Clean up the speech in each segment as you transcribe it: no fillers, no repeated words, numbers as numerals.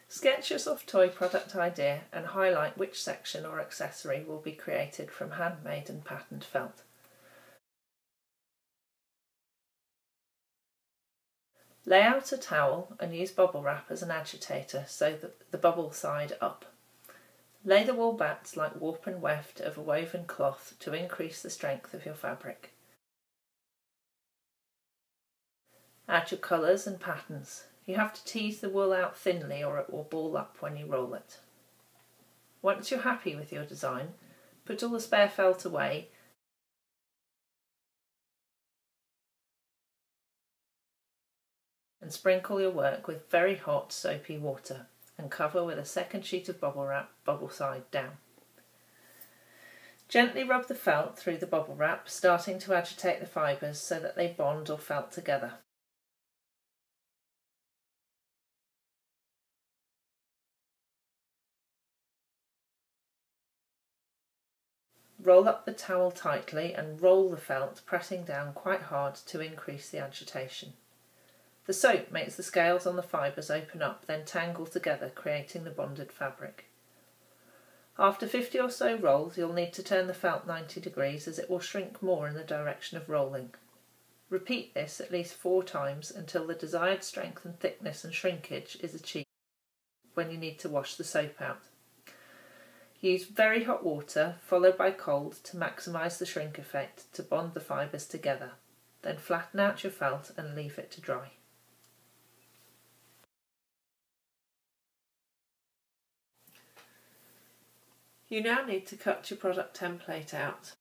Sketch your soft toy product idea and highlight which section or accessory will be created from handmade and patterned felt. Lay out a towel and use bubble wrap as an agitator so that the bubble side up. Lay the wool bats like warp and weft of a woven cloth to increase the strength of your fabric. Add your colours and patterns. You have to tease the wool out thinly or it will ball up when you roll it. Once you're happy with your design, put all the spare felt away and sprinkle your work with very hot soapy water and cover with a second sheet of bubble wrap, bubble side down. Gently rub the felt through the bubble wrap, starting to agitate the fibres so that they bond or felt together. Roll up the towel tightly and roll the felt, pressing down quite hard to increase the agitation. The soap makes the scales on the fibres open up, then tangle together, creating the bonded fabric. After 50 or so rolls, you'll need to turn the felt 90 degrees as it will shrink more in the direction of rolling. Repeat this at least 4 times until the desired strength and thickness and shrinkage is achieved when you need to wash the soap out. Use very hot water followed by cold to maximise the shrink effect to bond the fibres together. Then flatten out your felt and leave it to dry. You now need to cut your product template out.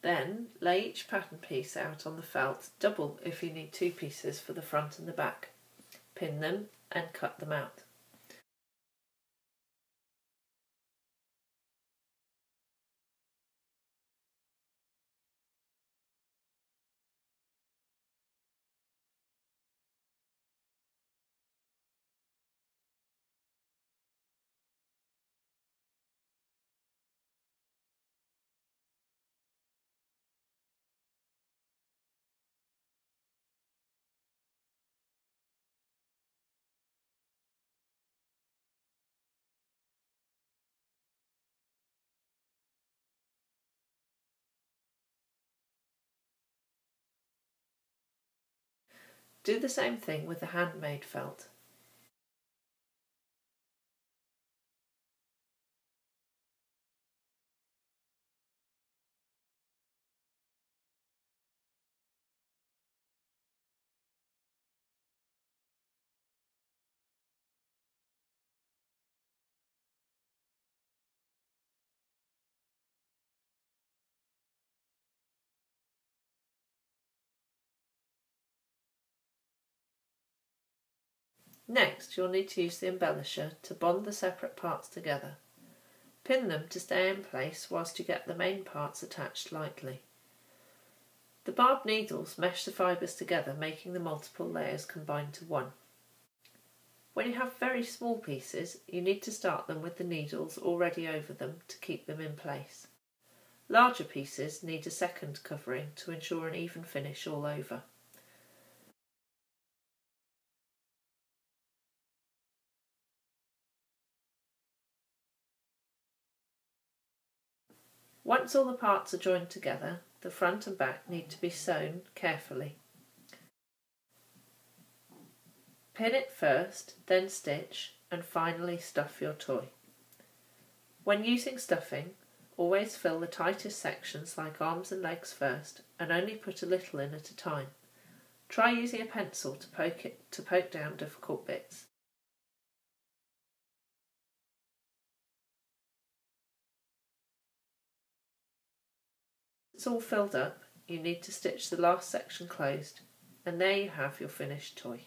Then lay each pattern piece out on the felt, double if you need 2 pieces for the front and the back. Pin them and cut them out. Do the same thing with the handmade felt. Next, you'll need to use the embellisher to bond the separate parts together. Pin them to stay in place whilst you get the main parts attached lightly. The barbed needles mesh the fibres together, making the multiple layers combine to one. When you have very small pieces, you need to start them with the needles already over them to keep them in place. Larger pieces need a second covering to ensure an even finish all over. Once all the parts are joined together, the front and back need to be sewn carefully. Pin it first, then stitch, and finally stuff your toy. When using stuffing, always fill the tightest sections like arms and legs first, and only put a little in at a time. Try using a pencil to poke down difficult bits. it's all filled up, you need to stitch the last section closed, and there you have your finished toy.